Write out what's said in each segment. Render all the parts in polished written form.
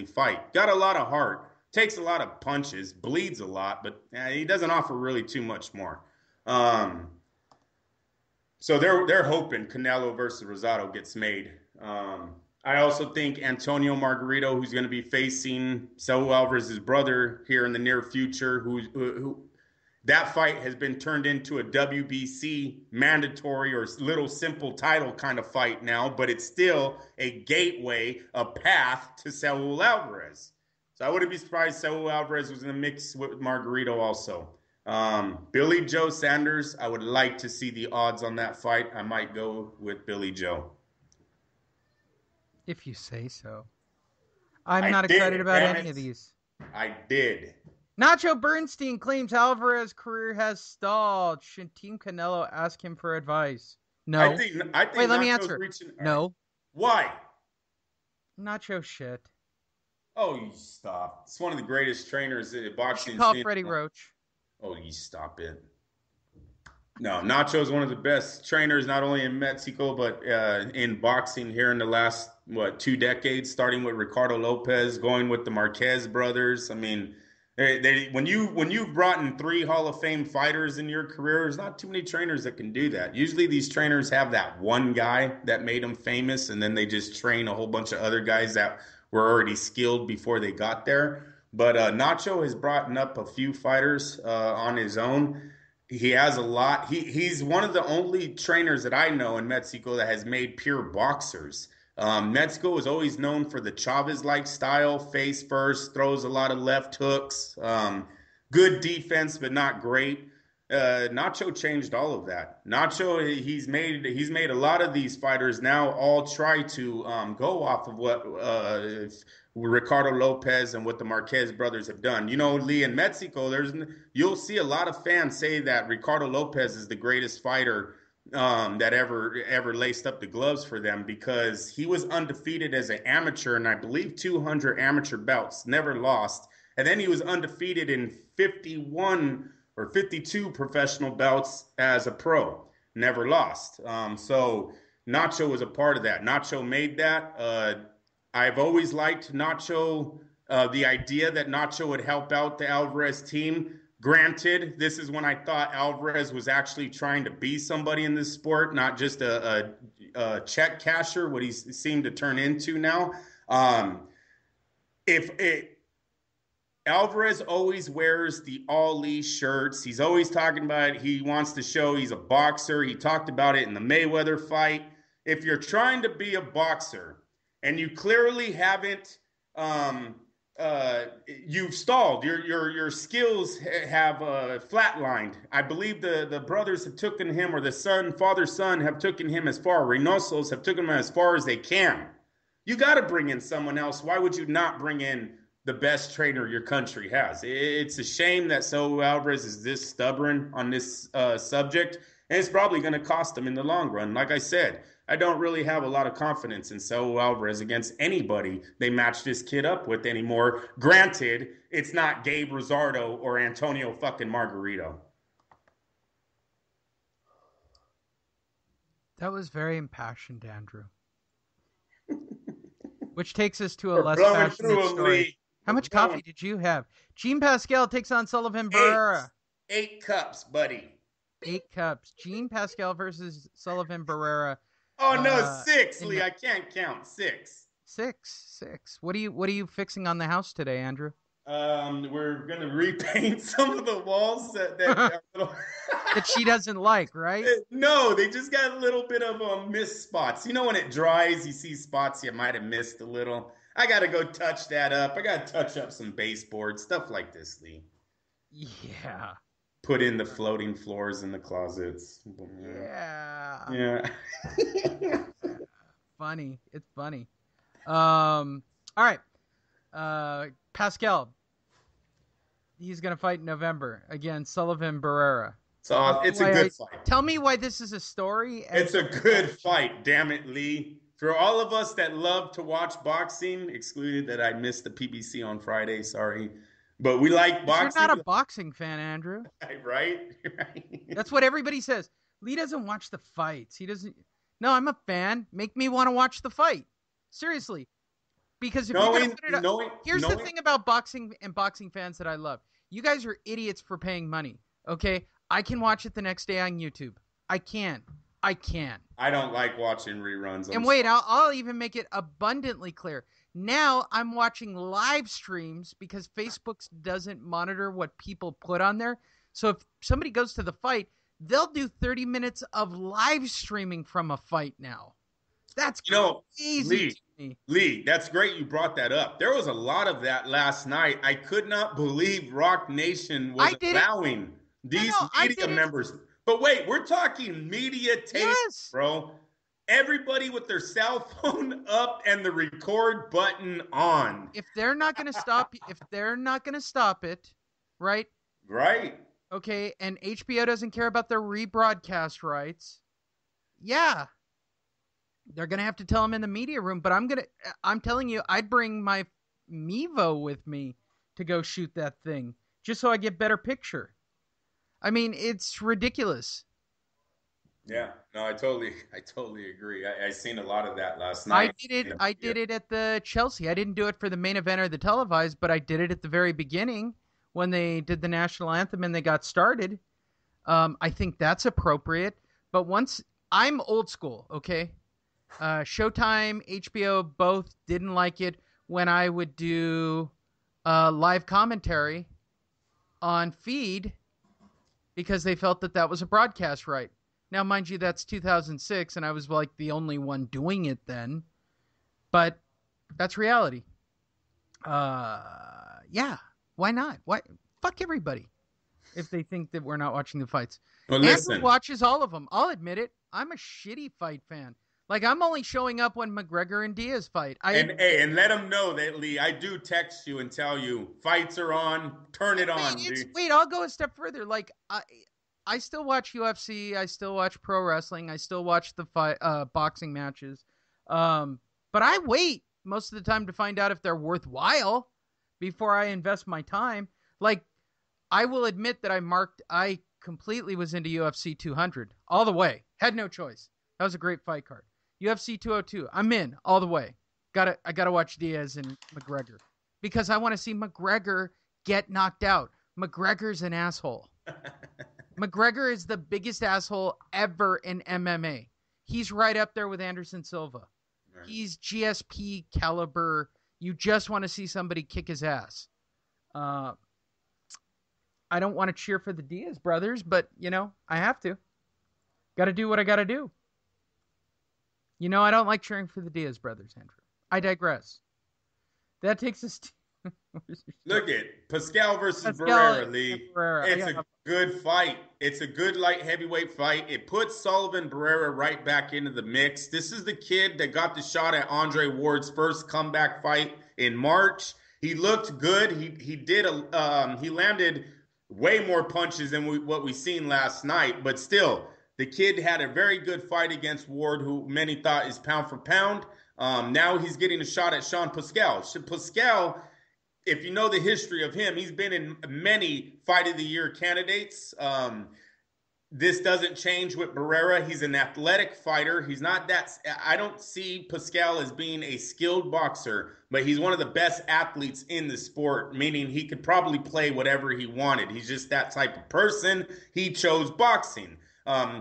fight. Got a lot of heart, takes a lot of punches, bleeds a lot, but he doesn't offer really too much more. So they're hoping Canelo versus Rosado gets made. I also think Antonio Margarito, who's going to be facing Saul Alvarez's brother here in the near future, who that fight has been turned into a WBC mandatory or little simple title kind of fight now, but it's still a gateway, a path to Saul Alvarez. So I wouldn't be surprised Saul Alvarez was in the mix with Margarito also. Billy Joe Sanders, I would like to see the odds on that fight. I might go with Billy Joe. If you say so. I'm not excited about any of these. I did. Nacho Bernstien claims Alvarez's career has stalled. Should Team Canelo ask him for advice? No. I think Wait, Nacho's let me answer. No. Right. Why? Nacho shit. Oh, you stop. It's one of the greatest trainers in boxing. You call Freddie Roach. Oh, you stop it. No, Nacho is one of the best trainers, not only in Mexico, but in boxing here in the last, 2 decades, starting with Ricardo Lopez, going with the Marquez brothers. I mean, when you've brought in 3 Hall of Fame fighters in your career, there's not too many trainers that can do that. Usually these trainers have that one guy that made them famous, and then they just train a whole bunch of other guys that were already skilled before they got there. But Nacho has brought up a few fighters on his own. He has a lot. He's one of the only trainers that I know in Mexico that has made pure boxers. Mexico is always known for the Chavez-like style, face first, throws a lot of left hooks, good defense, but not great. Nacho changed all of that. Nacho, he's made a lot of these fighters now all try to go off of what Ricardo Lopez and what the Marquez brothers have done. You know, Lee, in Mexico, you'll see a lot of fans say that Ricardo Lopez is the greatest fighter that ever laced up the gloves for them, because he was undefeated as an amateur, and I believe 200 amateur bouts, never lost. And then he was undefeated in 51 or 52 professional bouts as a pro, never lost. So Nacho was a part of that. Nacho made that. I've always liked Nacho, the idea that Nacho would help out the Alvarez team. Granted, this is when I thought Alvarez was actually trying to be somebody in this sport, not just a check casher, what he seemed to turn into now. Alvarez always wears the Ali shirts. He's always talking about it. He wants to show he's a boxer. He talked about it in the Mayweather fight. If you're trying to be a boxer and you clearly haven't, you've stalled. Your skills have flatlined. I believe the brothers have taken him, or the father-son have taken him as far. Reynosos have taken him as far as they can. You got to bring in someone else. Why would you not bring in the best trainer your country has? It's a shame that Saul Alvarez is this stubborn on this subject, and it's probably going to cost him in the long run. Like I said, I don't really have a lot of confidence in Saul Alvarez against anybody they match this kid up with anymore. Granted, it's not Gabe Rosado or Antonio fucking Margarito. That was very impassioned, Andrew. Which takes us to a less passionate story. How much coffee did you have? Jean Pascal takes on Sullivan Barrera. 8 cups, buddy. 8 cups. Jean Pascal versus Sullivan Barrera. Oh no, 6, Lee. I can't count. 6. 6. What are you fixing on the house today, Andrew? We're gonna repaint some of the walls that that she doesn't like, right? No, they just got a little bit of missed spots. You know, when it dries, you see spots you might have missed a little. I gotta go touch that up. I gotta touch up some baseboards, stuff like this, Lee. Yeah. Put in the floating floors in the closets. Yeah. Funny. It's funny. All right. Pascal. He's going to fight in November against Sullivan Barrera. So it's a good fight. Tell me why this is a story. It's a good fight, damn it, Lee. For all of us that love to watch boxing, excluded that I missed the PBC on Friday, sorry. But we like boxing. You're not a boxing fan, Andrew. Right? That's what everybody says. Lee doesn't watch the fights. He doesn't. No, I'm a fan. Make me want to watch the fight. Seriously. Because if you're gonna knowing, put it up, knowing, here's the knowing. thing about boxing and boxing fans that I love. You guys are idiots for paying money. Okay, I can watch it the next day on YouTube. I can. I can. I don't like watching reruns. I'm And wait, sorry. I'll even make it abundantly clear. Now I'm watching live streams because Facebook doesn't monitor what people put on there. So if somebody goes to the fight, they'll do 30 minutes of live streaming from a fight now. That's You know, crazy Lee, to me. Lee, that's great you brought that up. There was a lot of that last night. I could not believe Rock Nation I was did it. allowing No, these no, I media did it. members. But wait, we're talking media tape, Yes. bro. Everybody with their cell phone up and the record button on. If they're not going to stop, it, right? Right? Okay, and HBO doesn't care about their rebroadcast rights. Yeah, they're gonna have to tell them in the media room. But I'm telling you, I'd bring my Mevo with me to go shoot that thing just so I get better picture. I mean, it's ridiculous. Yeah. No, I totally agree. I seen a lot of that last I night. did it. I did it at the Chelsea. I didn't do it for the main event or the televised, but I did it at the very beginning when they did the national anthem and they got started. I think that's appropriate. But once I'm old school, okay. Showtime, HBO both didn't like it when I would do live commentary on feed because they felt that that was a broadcast right. Now, mind you, that's 2006, and I was like the only one doing it then. But that's reality. Yeah, why not? Why fuck everybody if they think that we're not watching the fights? Well, Andrew listen. watches all of them. I'll admit it. I'm a shitty fight fan. Like I'm only showing up when McGregor and Diaz fight. And let them know that, Lee, I do text you and tell you fights are on. Turn it on, Lee. Wait. I'll go a step further. Like I still watch UFC. I still watch pro wrestling. I still watch the boxing matches. But I wait most of the time to find out if they're worthwhile before I invest my time. Like I will admit that I completely was into UFC 200 all the way. Had no choice. That was a great fight card. UFC 202. I'm in all the way. I gotta watch Diaz and McGregor because I want to see McGregor get knocked out. McGregor's an asshole. McGregor is the biggest asshole ever in MMA. He's right up there with Anderson Silva. Right. He's GSP caliber. You just want to see somebody kick his ass. I don't want to cheer for the Diaz brothers, but, I have to. Got to do what I got to do. I don't like cheering for the Diaz brothers, Andrew. I digress. That takes us to... Look at Pascal versus Barrera, Lee. It's a good fight. It's a good light heavyweight fight. It puts Sullivan Barrera right back into the mix. This is the kid that got the shot at Andre Ward's first comeback fight in March. He looked good. He landed way more punches than what we seen last night, but still, the kid had a very good fight against Ward, who many thought is pound for pound. Now he's getting a shot at Sean Pascal. Pascal, if you know the history of him, he's been in many Fight of the Year candidates. This doesn't change with Barrera. He's an athletic fighter. He's not that. I don't see Pascal as being a skilled boxer, but he's one of the best athletes in the sport, meaning he could probably play whatever he wanted. He's just that type of person. He chose boxing.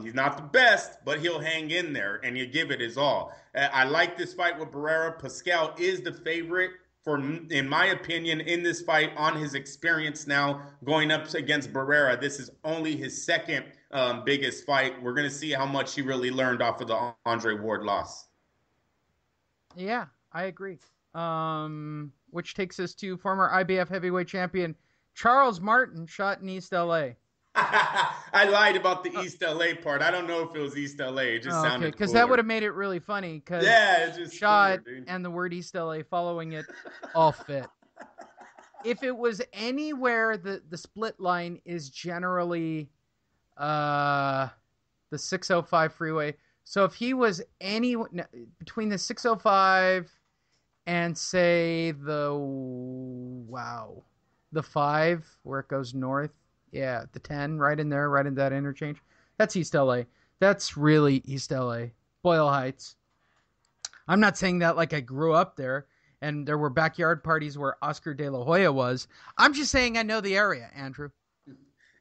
He's not the best, but he'll hang in there and you give it his all. I like this fight with Barrera. Pascal is the favorite in my opinion, in this fight on his experience now going up against Barrera. This is only his second biggest fight. We're going to see how much he really learned off of the Andre Ward loss. Yeah, I agree. Which takes us to former IBF heavyweight champion Charles Martin, shot in East LA. I lied about the East LA part. I don't know if it was East LA. It just sounded because that would have made it really funny. Because it's just shot cooler, and the word East LA following it all fit. If it was anywhere, the split line is generally the 605 freeway. So if he was between the 605 and say the 5 where it goes north. Yeah, the 10, right in there, right in that interchange. That's East LA. That's really East LA. Boyle Heights. I'm not saying that like I grew up there. and there were backyard parties where Oscar De La Hoya was. I'm just saying I know the area, Andrew.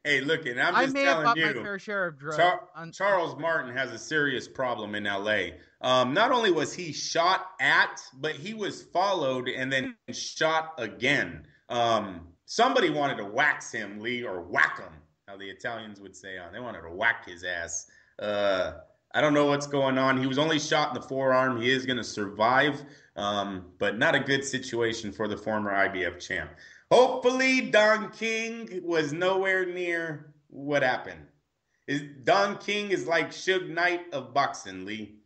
Hey, look, and I'm I just may have telling bought my you, fair share of drugs. Charles Martin has a serious problem in LA. Not only was he shot at, but he was followed and then shot again. Somebody wanted to wax him, Lee, or whack him, how the Italians would say. They wanted to whack his ass. I don't know what's going on. He was only shot in the forearm. He is going to survive, but not a good situation for the former IBF champ. Hopefully, Don King was nowhere near what happened. Don King is like Suge Knight of boxing, Lee.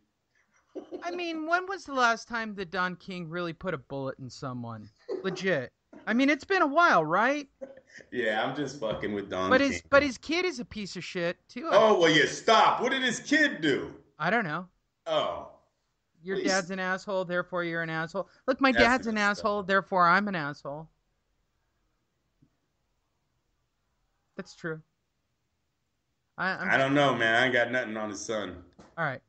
I mean, when was the last time that Don King really put a bullet in someone? Legit. I mean, it's been a while, right? Yeah, I'm just fucking with Don But King. his kid is a piece of shit too. Oh, well, you stop. What did his kid do? I don't know. Oh. Your Please. dad's an asshole, therefore you're an asshole. Look, my That's dad's an messed asshole, up. therefore I'm an asshole. That's true. I don't know, man. I ain't got nothing on his son. All right.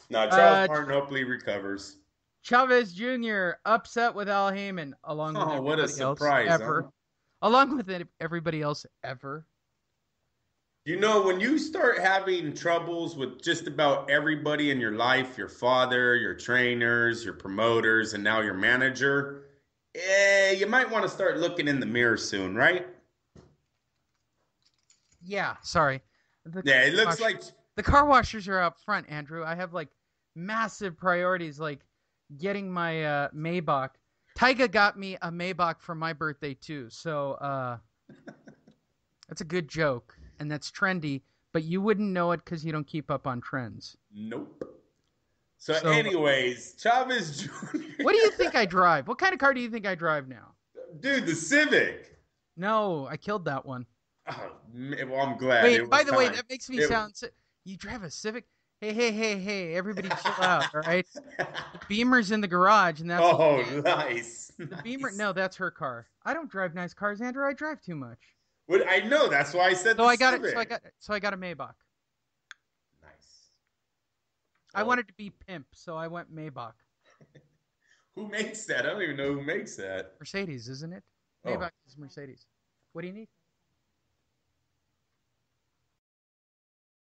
No, Charles Martin hopefully recovers. Chavez Jr. upset with Al Haymon, along with Oh, what a everybody else surprise, ever. huh? Along with everybody else ever. You know, when you start having troubles with just about everybody in your life, your father, your trainers, your promoters, and now your manager, you might want to start looking in the mirror soon, right? Yeah, sorry. Yeah, it looks like the car washers are out front, Andrew. I have like massive priorities, like getting my Maybach. Tyga got me a Maybach for my birthday too, so that's a good joke, and that's trendy, but you wouldn't know it because you don't keep up on trends. Nope. So anyways, Chavez Jr. What do you think I drive? What kind of car do you think I drive now? Dude, the Civic. No, I killed that one. Oh, well, I'm glad. Wait, by the way, that makes me sound... You drive a Civic? Hey, everybody chill out, all right? The Beamer's in the garage, and that's... Oh, nice. The Beamer... No, that's her car. I don't drive nice cars, Andrew. I drive too much. Well, I know. That's why I said the Civic. So I got a Maybach. Nice. I wanted to be pimp, so I went Maybach. Who makes that? I don't even know who makes that. Mercedes, isn't it? Maybach is Mercedes. What do you need?